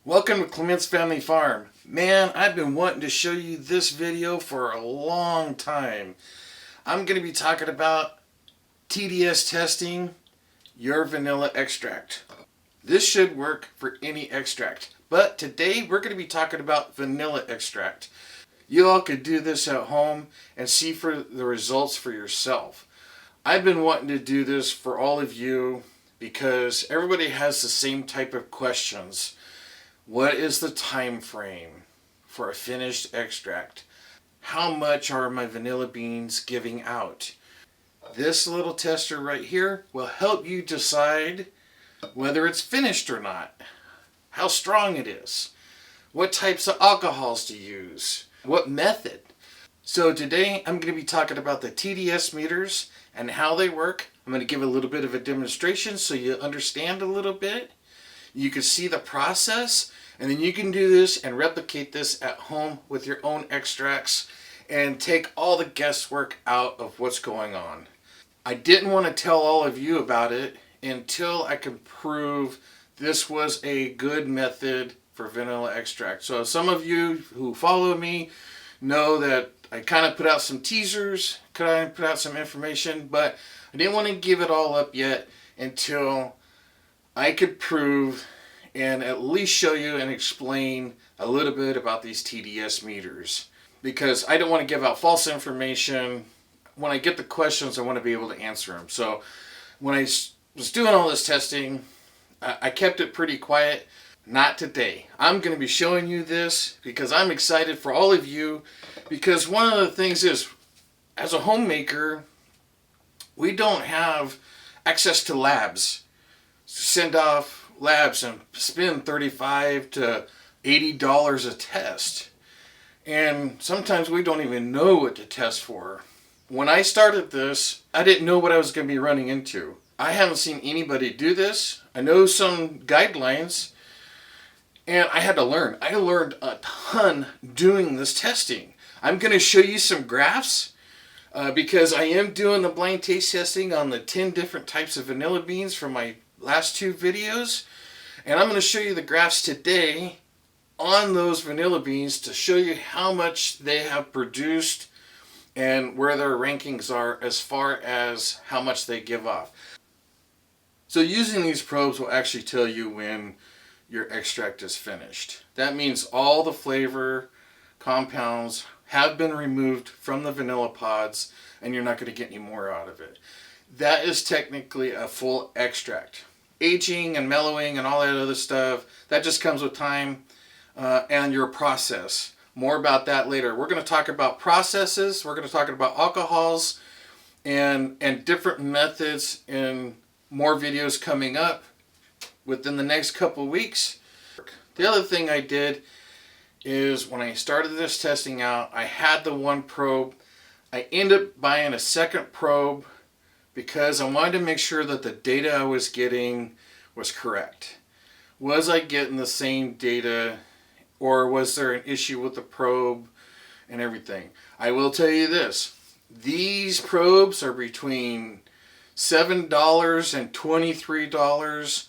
Welcome to Clement's Family Farm. Man, I've been wanting to show you this video for a long time. I'm going to be talking about TDS testing your vanilla extract. This should work for any extract, but today we're going to be talking about vanilla extract. You all could do this at home and see for the results for yourself. I've been wanting to do this for all of you because everybody has the same type of questions. What is the time frame for a finished extract? How much are my vanilla beans giving out? This little tester right here will help you decide whether it's finished or not, how strong it is, what types of alcohols to use, what method. So today I'm going to be talking about the TDS meters and how they work. I'm going to give a little bit of a demonstration so you understand a little bit. You can see the process, and then you can do this and replicate this at home with your own extracts and take all the guesswork out of what's going on. I didn't want to tell all of you about it until I could prove this was a good method for vanilla extract. So some of you who follow me know that I kind of put out some teasers, kind of put out some information, but I didn't want to give it all up yet until I could prove and at least show you and explain a little bit about these TDS meters, because I don't want to give out false information. When I get the questions, I want to be able to answer them. So when I was doing all this testing, I kept it pretty quiet. Not today. I'm going to be showing you this because I'm excited for all of you, because one of the things is, as a homemaker, we don't have access to labs. Send off labs and spend $35 to $80 a test, and sometimes we don't even know what to test for. When I started this, I didn't know what I was going to be running into. I haven't seen anybody do this. I know some guidelines, and I had to learn. I learned a ton doing this testing. I'm going to show you some graphs because I am doing the blind taste testing on the 10 different types of vanilla beans from my last two videos, and I'm going to show you the graphs today on those vanilla beans to show you how much they have produced and where their rankings are as far as how much they give off. So using these probes will actually tell you when your extract is finished. That means all the flavor compounds have been removed from the vanilla pods and you're not going to get any more out of it. That is technically a full extract. Aging and mellowing and all that other stuff, that just comes with time and your process. More about that later. We're going to talk about processes, we're going to talk about alcohols and different methods in more videos coming up within the next couple weeks. The other thing I did is when I started this testing out, I had the one probe. I ended up buying a second probe because I wanted to make sure that the data I was getting was correct. Was I getting the same data, or was there an issue with the probe and everything? I will tell you this. These probes are between $7 and $23.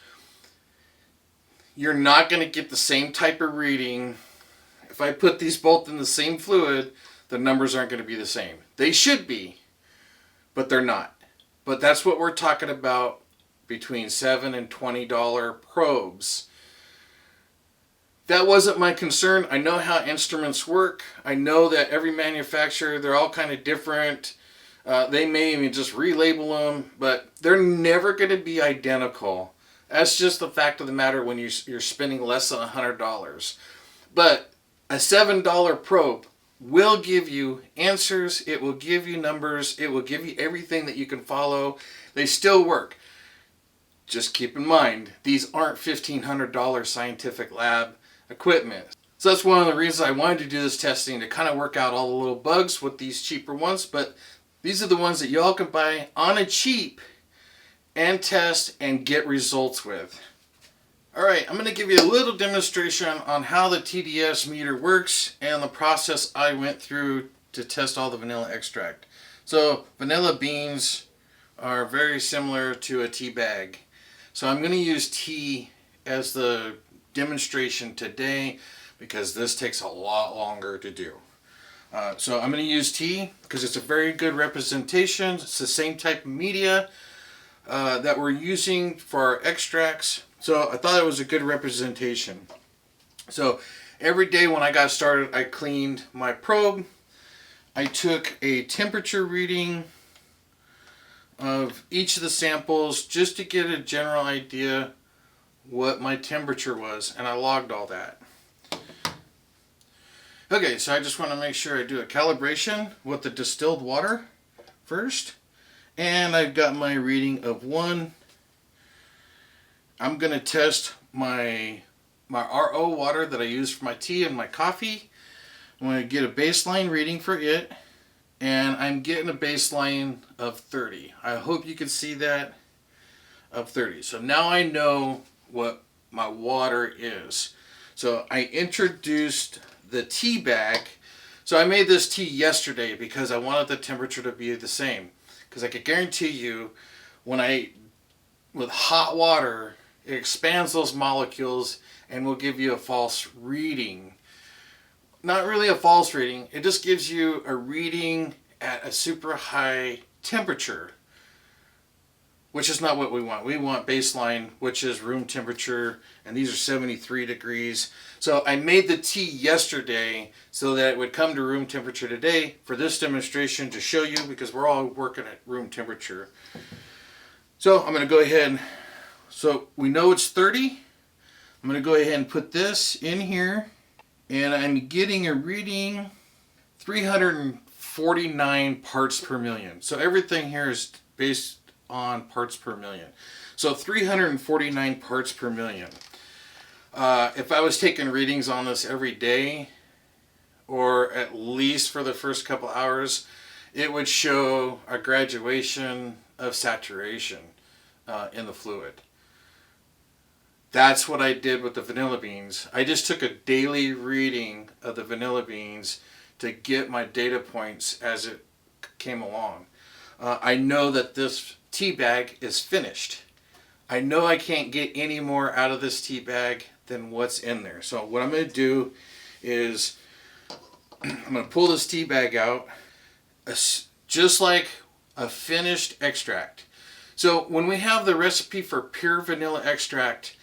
You're not going to get the same type of reading. If I put these both in the same fluid, the numbers aren't going to be the same. They should be, but they're not. But that's what we're talking about, between $7 and $20 probes. That wasn't my concern. I know how instruments work. I know that every manufacturer, they're all kind of different. They may even just relabel them, but they're never going to be identical. That's just the fact of the matter when you're spending less than $100. But a $7 probe will give you answers, it will give you numbers, it will give you everything that you can follow. They still work. Just keep in mind, these aren't $1,500 scientific lab equipment. So that's one of the reasons I wanted to do this testing, to kind of work out all the little bugs with these cheaper ones, but these are the ones that y'all can buy on a cheap and test and get results with. Alright, I'm going to give you a little demonstration on how the TDS meter works and the process I went through to test all the vanilla extract. So vanilla beans are very similar to a tea bag. So I'm going to use tea as the demonstration today because this takes a lot longer to do. So I'm going to use tea because it's a very good representation. It's the same type of media that we're using for our extracts. So I thought it was a good representation. So every day when I got started, I cleaned my probe. I took a temperature reading of each of the samples just to get a general idea what my temperature was, and I logged all that. Okay, so I just want to make sure I do a calibration with the distilled water first. And I've got my reading of 1. I'm going to test my RO water that I use for my tea and my coffee. I'm going to get a baseline reading for it. And I'm getting a baseline of 30. I hope you can see that, of 30. So now I know what my water is. So I introduced the tea bag. So I made this tea yesterday because I wanted the temperature to be the same. Because I could guarantee you, with hot water, it expands those molecules and will give you a false reading. Not really a false reading, it just gives you a reading at a super high temperature, which is not what we want. We want baseline, which is room temperature, and these are 73 degrees. So I made the tea yesterday so that it would come to room temperature today for this demonstration to show you, because we're all working at room temperature. So I'm going to go ahead, so we know it's 30. I'm going to go ahead and put this in here, and I'm getting a reading 349 parts per million. So everything here is based on parts per million. So 349 parts per million. If I was taking readings on this every day, or at least for the first couple hours, it would show a graduation of saturation in the fluid. That's what I did with the vanilla beans. I just took a daily reading of the vanilla beans to get my data points as it came along. I know that this tea bag is finished. I know I can't get any more out of this tea bag than what's in there. So what I'm going to do is I'm going to pull this tea bag out just like a finished extract. So when we have the recipe for pure vanilla extract,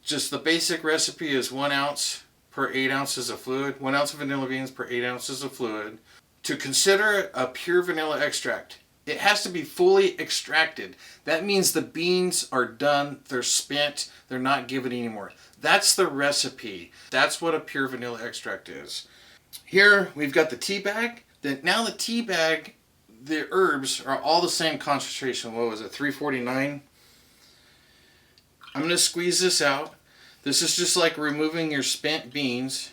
just the basic recipe is 1 ounce per 8 ounces of fluid, 1 ounce of vanilla beans per 8 ounces of fluid. To consider a pure vanilla extract, it has to be fully extracted. That means the beans are done, they're spent, they're not given anymore. That's the recipe. That's what a pure vanilla extract is. Here we've got the tea bag. Now the tea bag, the herbs are all the same concentration. What was it, 349? I'm going to squeeze this out. This is just like removing your spent beans.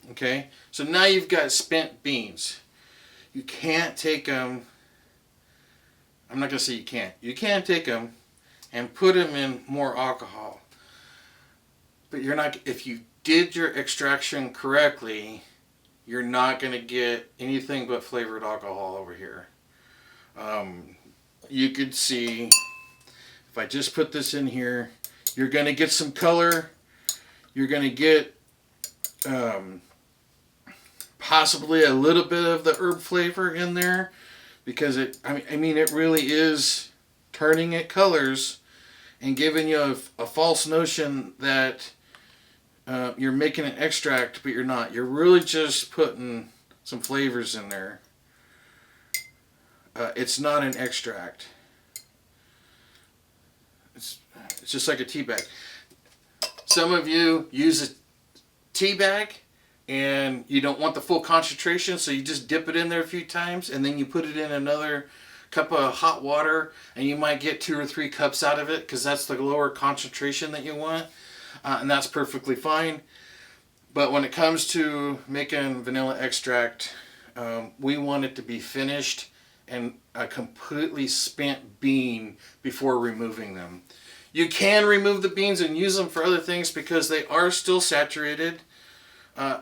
Okay, so now you've got spent beans. You can't take them, I'm not going to say you can't. You can take them and put them in more alcohol. But you're not, if you did your extraction correctly, you're not going to get anything but flavored alcohol over here. You could see, if I just put this in here, you're going to get some color. You're going to get possibly a little bit of the herb flavor in there, because it really is turning it colors and giving you a false notion that you're making an extract, but you're not. You're really just putting some flavors in there. It's not an extract. It's just like a tea bag. Some of you use a tea bag and you don't want the full concentration, so you just dip it in there a few times and then you put it in another cup of hot water and you might get 2 or 3 cups out of it because that's the lower concentration that you want, and that's perfectly fine. But when it comes to making vanilla extract, we want it to be finished and a completely spent bean before removing them. You can remove the beans and use them for other things because they are still saturated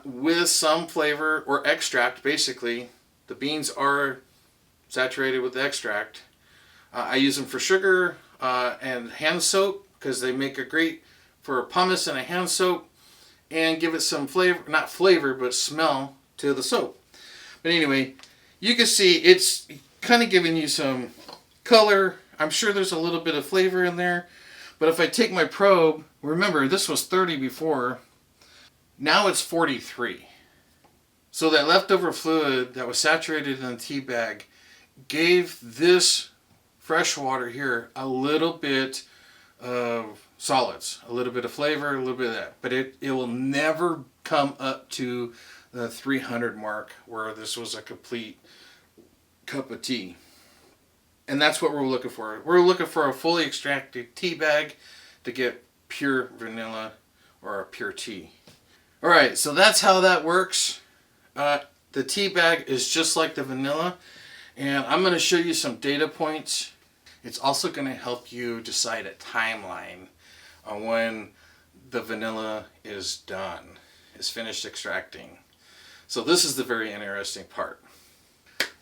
with some flavor or extract. Basically, the beans are saturated with extract. I use them for sugar and hand soap because they make a great for a pumice and a hand soap and give it some flavor, not flavor, but smell to the soap. But anyway, you can see it's kind of giving you some color. I'm sure there's a little bit of flavor in there. But if I take my probe, remember this was 30 before, now it's 43. So that leftover fluid that was saturated in the tea bag gave this fresh water here a little bit of solids, a little bit of flavor, a little bit of that. But it will never come up to the 300 mark where this was a complete cup of tea. And that's what we're looking for. We're looking for a fully extracted tea bag to get pure vanilla or a pure tea. All right, so that's how that works. The tea bag is just like the vanilla, and I'm going to show you some data points. It's also going to help you decide a timeline on when the vanilla is done, is finished extracting. So this is the very interesting part.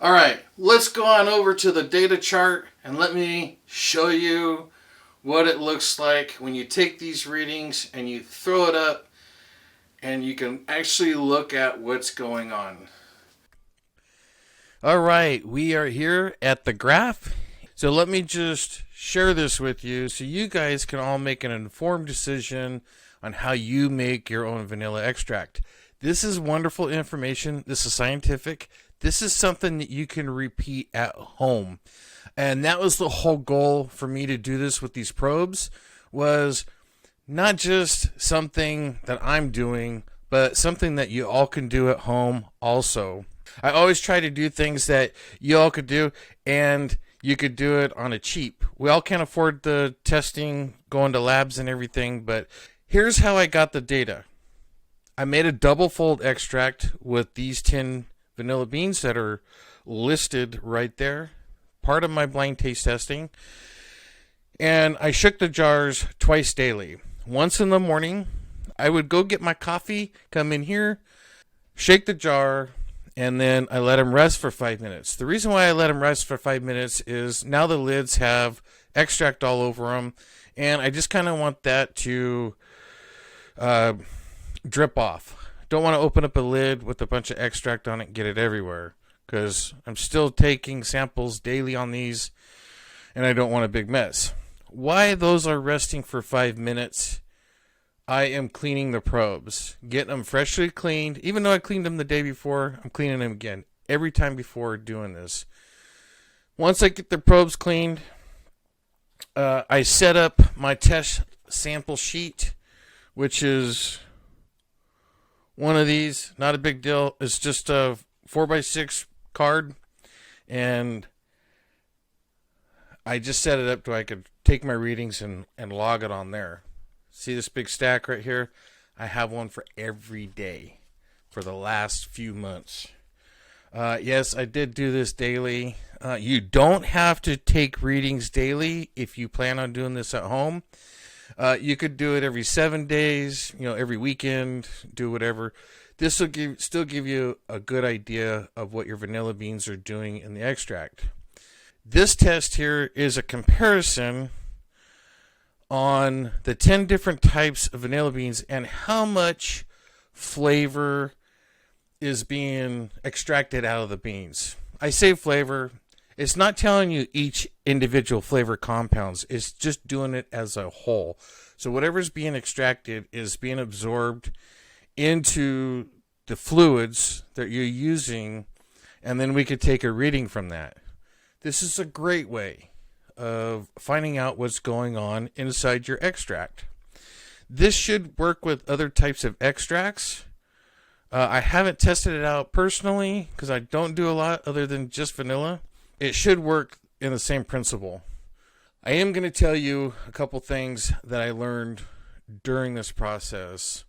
All right, let's go on over to the data chart and let me show you what it looks like when you take these readings and you throw it up and you can actually look at what's going on. All right, we are here at the graph. So let me just share this with you so you guys can all make an informed decision on how you make your own vanilla extract. This is wonderful information. This is scientific. This is something that you can repeat at home. And that was the whole goal for me to do this with these probes, was not just something that I'm doing, but something that you all can do at home also. I always try to do things that you all could do, and you could do it on a cheap. We all can't afford the testing, going to labs and everything, but here's how I got the data. I made a double fold extract with these 10 vanilla beans that are listed right there, part of my blind taste testing. And I shook the jars twice daily. Once in the morning, I would go get my coffee, come in here, shake the jar, and then I let them rest for 5 minutes. The reason why I let them rest for 5 minutes is now the lids have extract all over them, and I just kind of want that to drip off. Don't want to open up a lid with a bunch of extract on it and get it everywhere, because I'm still taking samples daily on these, and I don't want a big mess. Why those are resting for 5 minutes, I am cleaning the probes, getting them freshly cleaned. Even though I cleaned them the day before, I'm cleaning them again every time before doing this. Once I get the probes cleaned, I set up my test sample sheet, which is one of these. Not a big deal. It's just a 4x6 card, and I just set it up so I could take my readings and log it on there. See this big stack right here? I have one for every day for the last few months. Yes, I did do this daily. You don't have to take readings daily if you plan on doing this at home. You could do it every 7 days, every weekend, do whatever. This will still give you a good idea of what your vanilla beans are doing in the extract. This test here is a comparison on the 10 different types of vanilla beans and how much flavor is being extracted out of the beans. I say flavor, it's not telling you each individual flavor compounds, it's just doing it as a whole. So whatever's being extracted is being absorbed into the fluids that you're using, and then we could take a reading from that. This is a great way of finding out what's going on inside your extract. This should work with other types of extracts. I haven't tested it out personally because I don't do a lot other than just vanilla. It should work in the same principle. I am going to tell you a couple things that I learned during this process.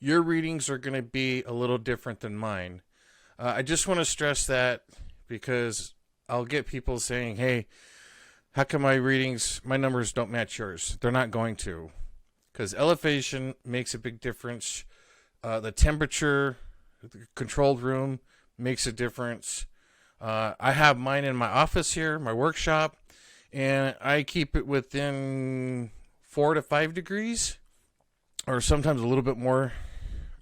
Your readings are going to be a little different than mine. I just want to stress that because I'll get people saying, hey, how come my readings, my numbers don't match yours? They're not going to, because elevation makes a big difference. The temperature, the controlled room makes a difference. I have mine in my office here, my workshop, and I keep it within 4 to 5 degrees. or sometimes a little bit more.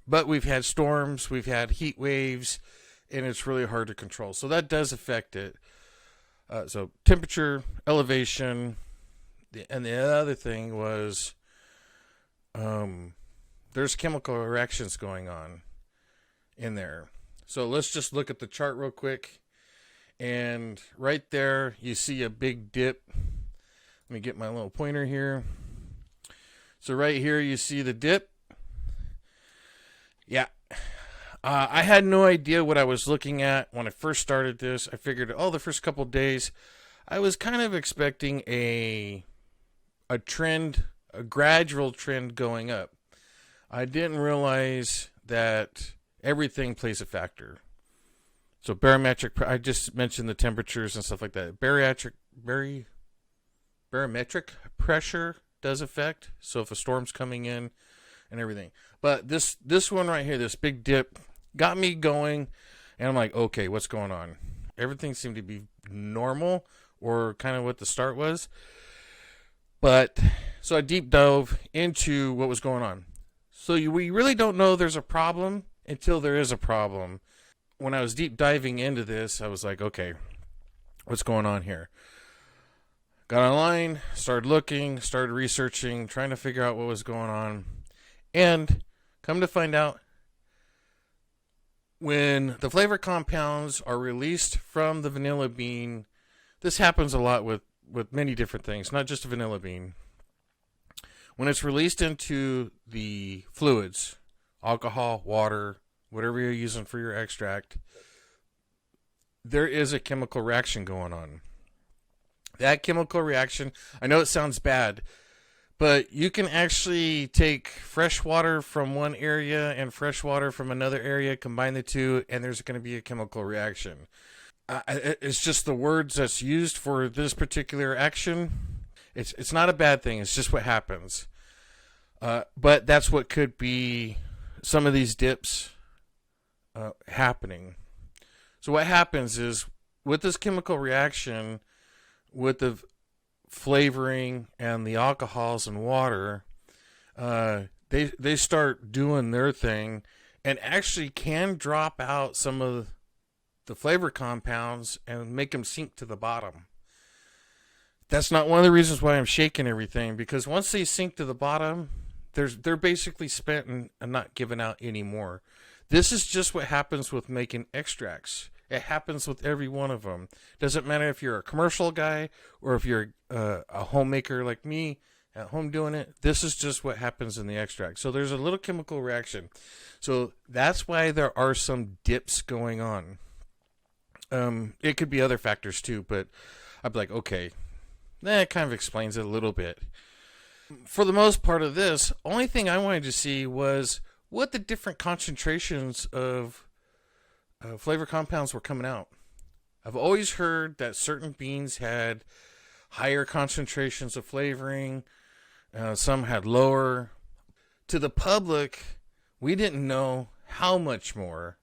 But we've had storms, we've had heat waves, and it's really hard to control. So that does affect it. So temperature, elevation, and the other thing was there's chemical reactions going on in there. So let's just look at the chart real quick. And right there, you see a big dip. Let me get my little pointer here. So right here, you see the dip. Yeah. I had no idea what I was looking at when I first started this. I figured, the first couple of days, I was kind of expecting a trend, a gradual trend going up. I didn't realize that everything plays a factor. So barometric, I just mentioned the temperatures and stuff like that. Barometric pressure does affect. So if a storm's coming in and everything. But this one right here, this big dip, got me going. And I'm like, okay, what's going on? Everything seemed to be normal, or kind of what the start was. But so I deep dove into what was going on. So we really don't know there's a problem until there is a problem. When I was deep diving into this, I was like, okay, what's going on here? Got online, started looking, started researching, trying to figure out what was going on. And come to find out, when the flavor compounds are released from the vanilla bean, this happens a lot with many different things, not just vanilla bean. When it's released into the fluids, alcohol, water, whatever you're using for your extract, there is a chemical reaction going on. That chemical reaction, I know it sounds bad, but you can actually take fresh water from one area and fresh water from another area, combine the two, and there's going to be a chemical reaction. It's just the words that's used for this particular action. It's not a bad thing. It's just what happens. But that's what could be some of these dips happening. So what happens is, with this chemical reaction, with the flavoring and the alcohols and water, they start doing their thing and actually can drop out some of the flavor compounds and make them sink to the bottom. That's not one of the reasons why I'm shaking everything, because once they sink to the bottom, they're basically spent and not given out anymore. This is just what happens with making extracts. It happens with every one of them. Doesn't matter if you're a commercial guy or if you're a homemaker like me at home doing it. This is just what happens in the extract. So there's a little chemical reaction. So that's why there are some dips going on. It could be other factors too, but I'd be like, okay, that kind of explains it a little bit. For the most part of this, only thing I wanted to see was what the different concentrations of flavor compounds were coming out. I've always heard that certain beans had higher concentrations of flavoring, some had lower. To the public, we didn't know how much more.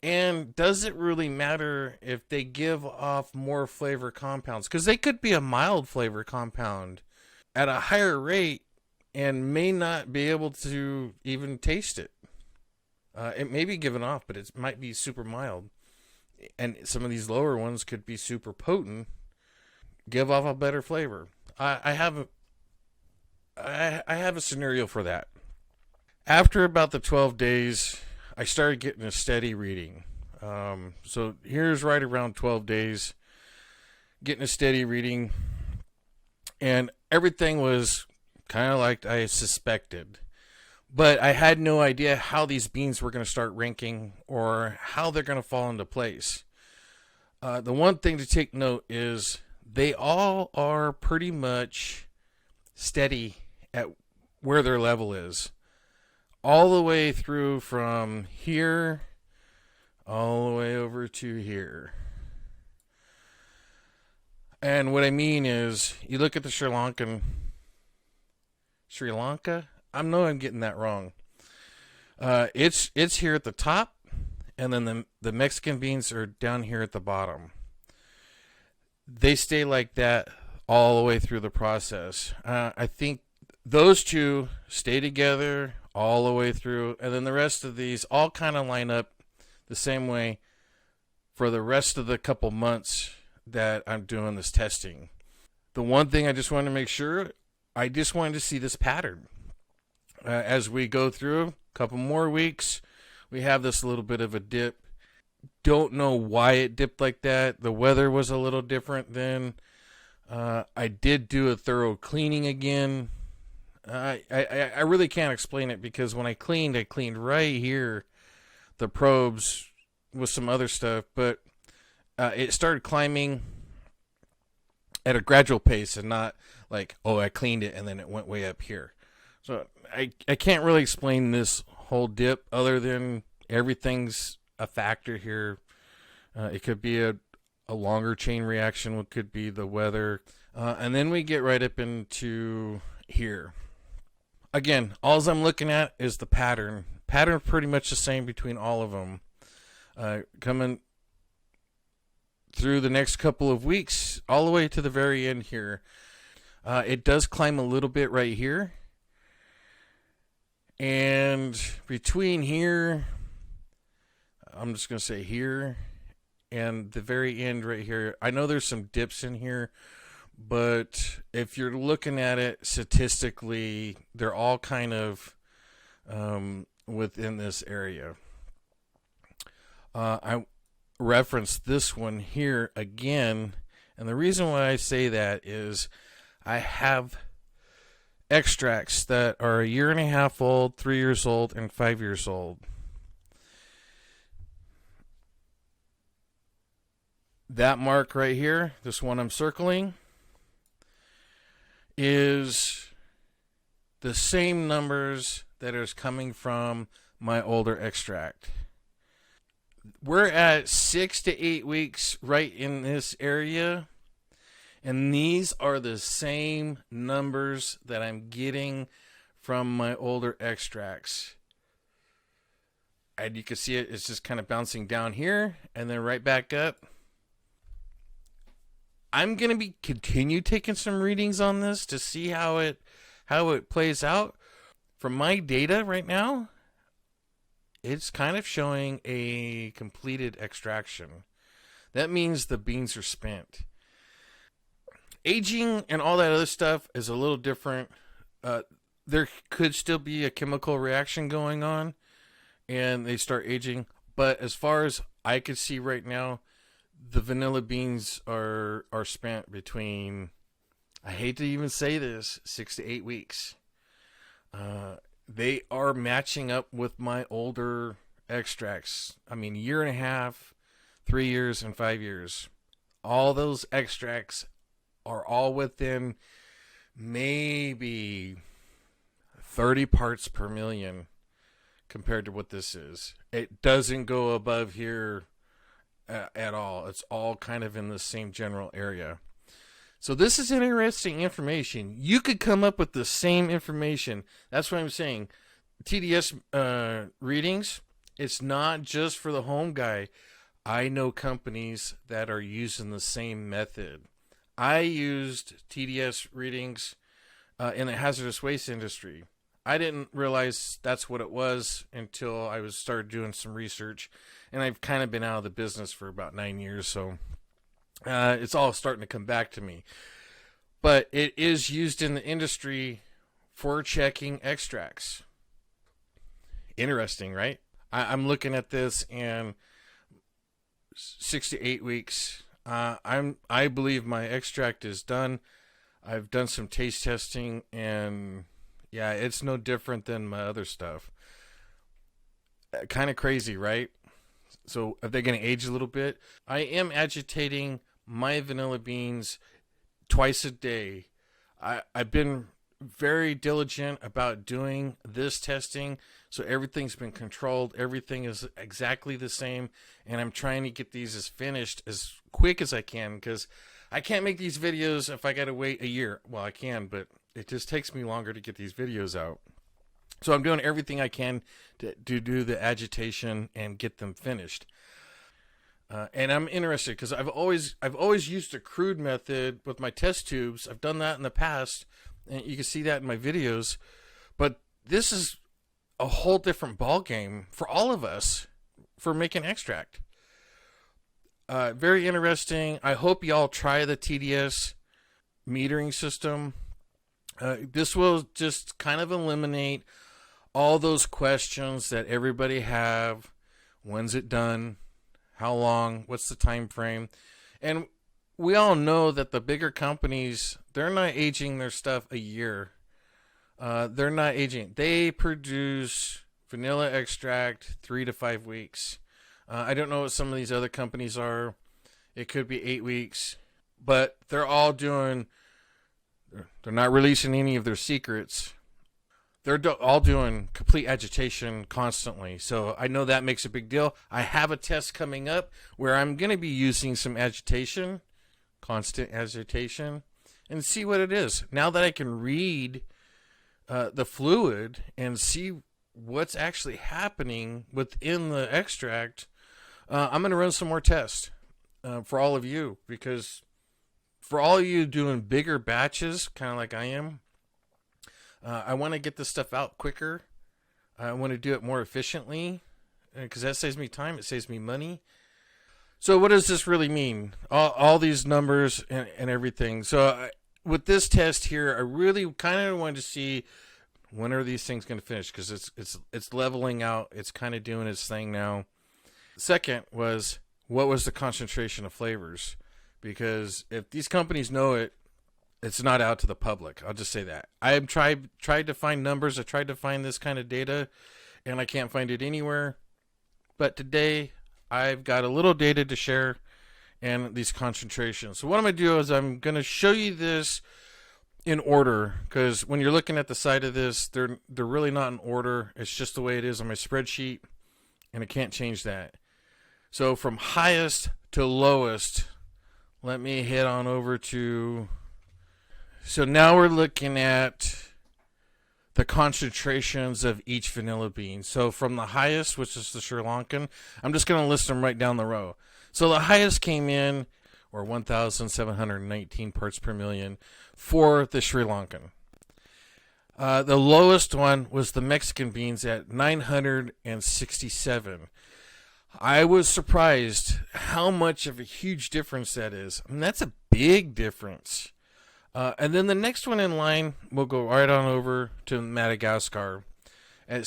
And does it really matter if they give off more flavor compounds? Because they could be a mild flavor compound at a higher rate and may not be able to even taste it. It may be given off, but it might be super mild. And some of these lower ones could be super potent, give off a better flavor. I have a scenario for that. After about the 12 days, I started getting a steady reading. So here's right around 12 days, getting a steady reading. And everything was kind of like I suspected. But I had no idea how these beans were going to start ranking or how they're going to fall into place. The one thing to take note is they all are pretty much steady at where their level is. All the way through from here, all the way over to here. And what I mean is, you look at the Sri Lanka? I know I'm getting that wrong. It's here at the top, and then the Mexican beans are down here at the bottom. They stay like that all the way through the process. I think those two stay together all the way through, and then the rest of these all kind of line up the same way for the rest of the couple months that I'm doing this testing. The one thing I just wanted to make sure, I just wanted to see this pattern. As we go through a couple more weeks, we have this little bit of a dip. Don't know why it dipped like that. The weather was a little different then. I did do a thorough cleaning again. I really can't explain it because when I cleaned right here the probes with some other stuff, but it started climbing at a gradual pace and not like, oh, I cleaned it and then it went way up here. So I can't really explain this whole dip other than everything's a factor here. It could be a longer chain reaction. It could be the weather. And then we get right up into here. Again, all I'm looking at is the pattern. Pattern pretty much the same between all of them. Coming through the next couple of weeks, all the way to the very end here. It does climb a little bit right here. And between here, I'm just going to say here, and the very end right here, I know there's some dips in here, but if you're looking at it statistically, they're all kind of within this area. I referenced this one here again, and the reason why I say that is I have extracts that are a year and a half old, 3 years old, and 5 years old. That mark right here, this one I'm circling, is the same numbers that is coming from my older extract. We're at 6 to 8 weeks right in this area, and these are the same numbers that I'm getting from my older extracts. And you can see it's just kind of bouncing down here and then right back up. I'm going to continue taking some readings on this to see how it plays out. From my data right now, it's kind of showing a completed extraction. That means the beans are spent. Aging and all that other stuff is a little different. There could still be a chemical reaction going on and they start aging. But as far as I could see right now, the vanilla beans are spent between, I hate to even say this, 6 to 8 weeks. They are matching up with my older extracts. I mean, year and a half, 3 years, and 5 years. All those extracts are all within maybe 30 parts per million compared to what this is. It doesn't go above here at all. It's all kind of in the same general area. So this is interesting information. You could come up with the same information. That's what I'm saying. TDS readings, it's not just for the home guy. I know companies that are using the same method. I used TDS readings in the hazardous waste industry. I didn't realize that's what it was until I started doing some research, and I've kind of been out of the business for about 9 years, so it's all starting to come back to me. But it is used in the industry for checking extracts. Interesting, right? I'm looking at this, and 6 to 8 weeks. I believe my extract is done. I've done some taste testing, and yeah, it's no different than my other stuff. Kind of crazy, right? So are they going to age a little bit? I am agitating my vanilla beans twice a day. I've been very diligent about doing this testing, so everything's been controlled. Everything is exactly the same, and I'm trying to get these as finished as quick as I can, because I can't make these videos if I got to wait a year. Well, I can, but it just takes me longer to get these videos out. So I'm doing everything I can to do the agitation and get them finished. And I'm interested because I've always used a crude method with my test tubes. I've done that in the past, And you can see that in my videos. But this is a whole different ball game for all of us for making extract. Very interesting. I hope y'all try the TDS metering system. This will just kind of eliminate all those questions that everybody have. When's it done? How long? What's the time frame? And we all know that the bigger companies, they're not aging their stuff a year. They're not aging. They produce vanilla extract 3 to 5 weeks. I don't know what some of these other companies are. It could be 8 weeks. But they're all doing, they're not releasing any of their secrets. They're all doing complete agitation constantly. So I know that makes a big deal. I have a test coming up where I'm going to be using some agitation, constant agitation, and see what it is. Now that I can read the fluid and see what's actually happening within the extract, I'm going to run some more tests for all of you, because for all of you doing bigger batches, kind of like I am, I want to get this stuff out quicker. I want to do it more efficiently, because that saves me time. It saves me money. So what does this really mean? All these numbers and everything. So with this test here, I really kind of wanted to see when are these things going to finish, because it's leveling out. It's kind of doing its thing now. Second was, what was the concentration of flavors? Because if these companies know it, it's not out to the public. I'll just say that. I've tried to find numbers. I tried to find this kind of data, and I can't find it anywhere. But today, I've got a little data to share and these concentrations. So what I'm going to do is I'm going to show you this in order, because when you're looking at the side of this, they're really not in order. It's just the way it is on my spreadsheet, and I can't change that. So from highest to lowest, let me head on over to... So now we're looking at the concentrations of each vanilla bean. So from the highest, which is the Sri Lankan, I'm just going to list them right down the row. So the highest came in, or 1,719 parts per million for the Sri Lankan. The lowest one was the Mexican beans at 967. I was surprised how much of a huge difference that is. I mean, that's a big difference. And then the next one in line, we'll go right on over to Madagascar at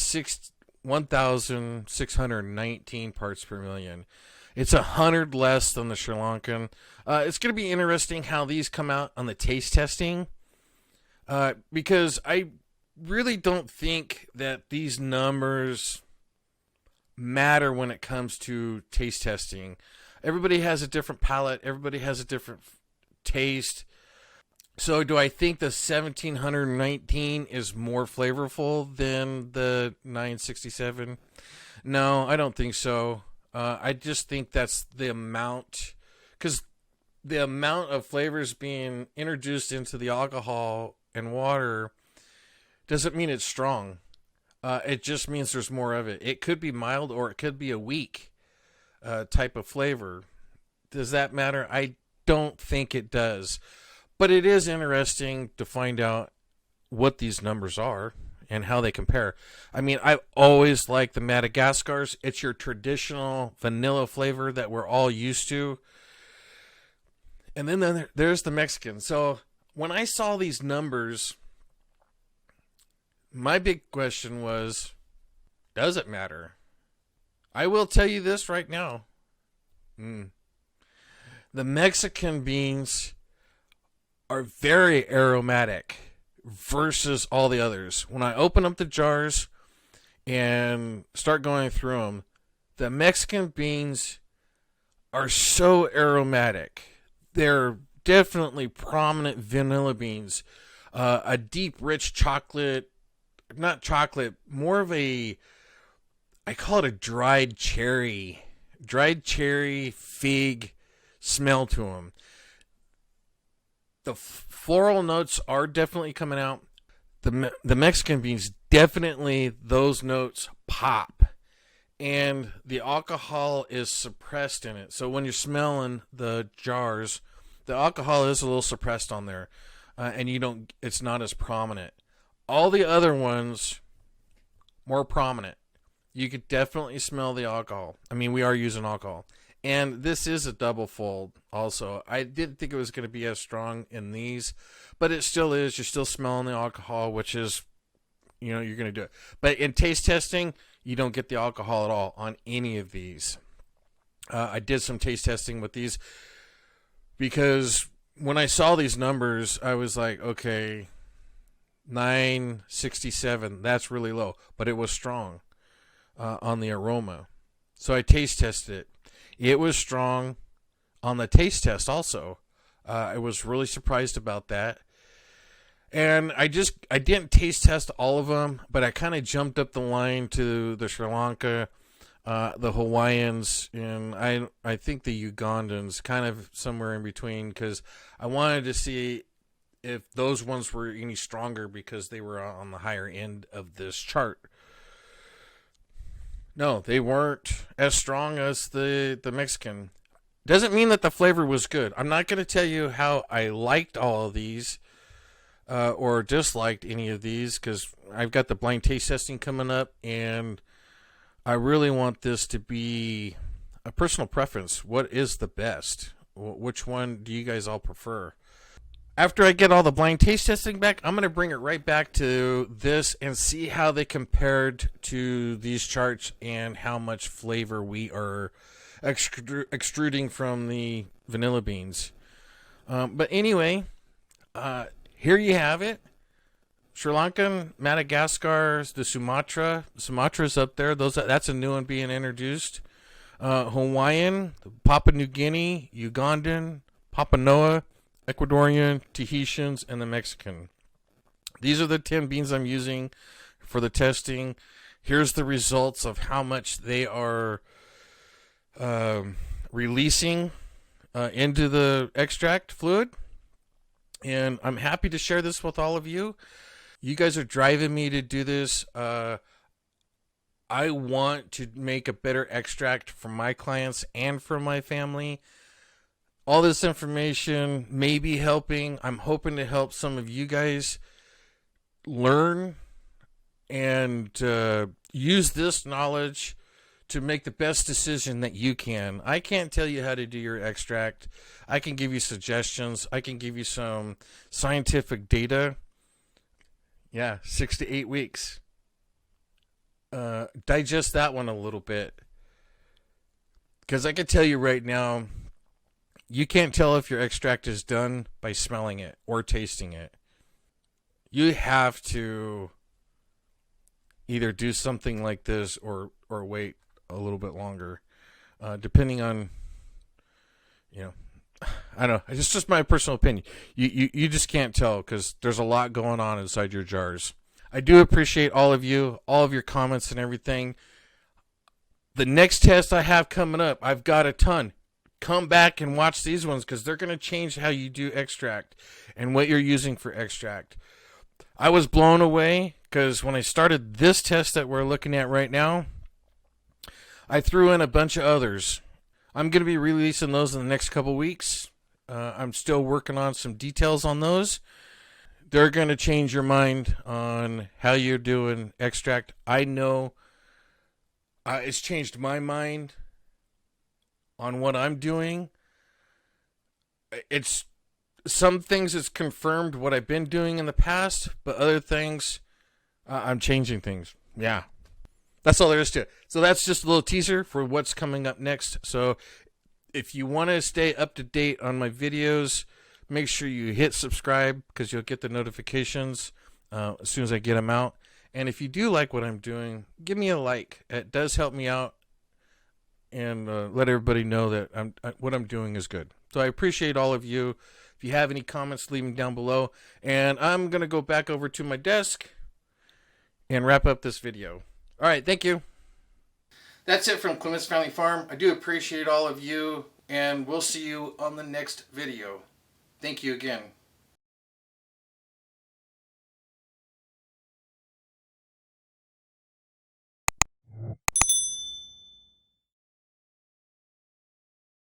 1,619 parts per million. It's 100 less than the Sri Lankan. It's going to be interesting how these come out on the taste testing, because I really don't think that these numbers matter when it comes to taste testing. Everybody has a different palate. Everybody has a different taste. So do I think the 1,719 is more flavorful than the 967? No, I don't think so. I just think that's the amount, because the amount of flavors being introduced into the alcohol and water doesn't mean it's strong. It just means there's more of it. It could be mild, or it could be a weak type of flavor. Does that matter? I don't think it does. But it is interesting to find out what these numbers are and how they compare. I mean, I've always liked the Madagascars. It's your traditional vanilla flavor that we're all used to. And then there's the Mexican. So when I saw these numbers, my big question was, does it matter? I will tell you this right now. The Mexican beans are very aromatic versus all the others. When I open up the jars and start going through them, the Mexican beans are so aromatic. They're definitely prominent vanilla beans. A deep, rich chocolate, not chocolate, more of a, I call it a dried cherry fig smell to them. The floral notes are definitely coming out. The Mexican beans, definitely those notes pop. And the alcohol is suppressed in it. So when you're smelling the jars, the alcohol is a little suppressed on there. and it's not as prominent. All the other ones, more prominent. You could definitely smell the alcohol. I mean, we are using alcohol. And this is a double fold also. I didn't think it was going to be as strong in these, but it still is. You're still smelling the alcohol, which is, you're going to do it. But in taste testing, you don't get the alcohol at all on any of these. I did some taste testing with these because when I saw these numbers, I was like, okay, 967, that's really low, but it was strong on the aroma. So I taste tested it. It was strong on the taste test also. I was really surprised about that. And I didn't taste test all of them, but I kind of jumped up the line to the Sri Lanka, the Hawaiians, and I think the Ugandans, kind of somewhere in between, because I wanted to see if those ones were any stronger because they were on the higher end of this chart. No, they weren't as strong as the Mexican. Doesn't mean that the flavor was good. I'm not going to tell you how I liked all of these or disliked any of these because I've got the blind taste testing coming up, and I really want this to be a personal preference. What is the best? Which one do you guys all prefer? After I get all the blind taste testing back, I'm going to bring it right back to this and see how they compared to these charts and how much flavor we are extruding from the vanilla beans. But anyway, here you have it. Sri Lankan, Madagascar, the Sumatra. Sumatra's up there. That's a new one being introduced. Hawaiian, Papua New Guinea, Ugandan, Papua Noa, Ecuadorian, Tahitians, and the Mexican. These are the 10 beans I'm using for the testing. Here's the results of how much they are releasing into the extract fluid. And I'm happy to share this with all of you. You guys are driving me to do this. I want to make a better extract for my clients and for my family. All this information may be helping. I'm hoping to help some of you guys learn and use this knowledge to make the best decision that you can. I can't tell you how to do your extract. I can give you suggestions. I can give you some scientific data. Yeah, 6 to 8 weeks. Digest that one a little bit. Because I can tell you right now, you can't tell if your extract is done by smelling it or tasting it. You have to either do something like this or wait a little bit longer, depending on, I don't know. It's just my personal opinion. You just can't tell because there's a lot going on inside your jars. I do appreciate all of you, all of your comments and everything. The next test I have coming up, I've got a ton. Come back and watch these ones because they're going to change how you do extract and what you're using for extract. I was blown away because when I started this test that we're looking at right now, I threw in a bunch of others. I'm going to be releasing those in the next couple weeks. I'm still working on some details on those. They're going to change your mind on how you're doing extract. I know it's changed my mind on what I'm doing. It's some things it's confirmed what I've been doing in the past, but other things I'm changing things. Yeah. That's all there is to it. So that's just a little teaser for what's coming up next. So if you want to stay up to date on my videos, make sure you hit subscribe because you'll get the notifications as soon as I get them out. And if you do like what I'm doing, give me a like. It does help me out and let everybody know that what I'm doing is good. So I appreciate all of you. If you have any comments, leave them down below. And I'm going to go back over to my desk and wrap up this video. All right, thank you. That's it from Clement's Family Farm. I do appreciate all of you, and we'll see you on the next video. Thank you again.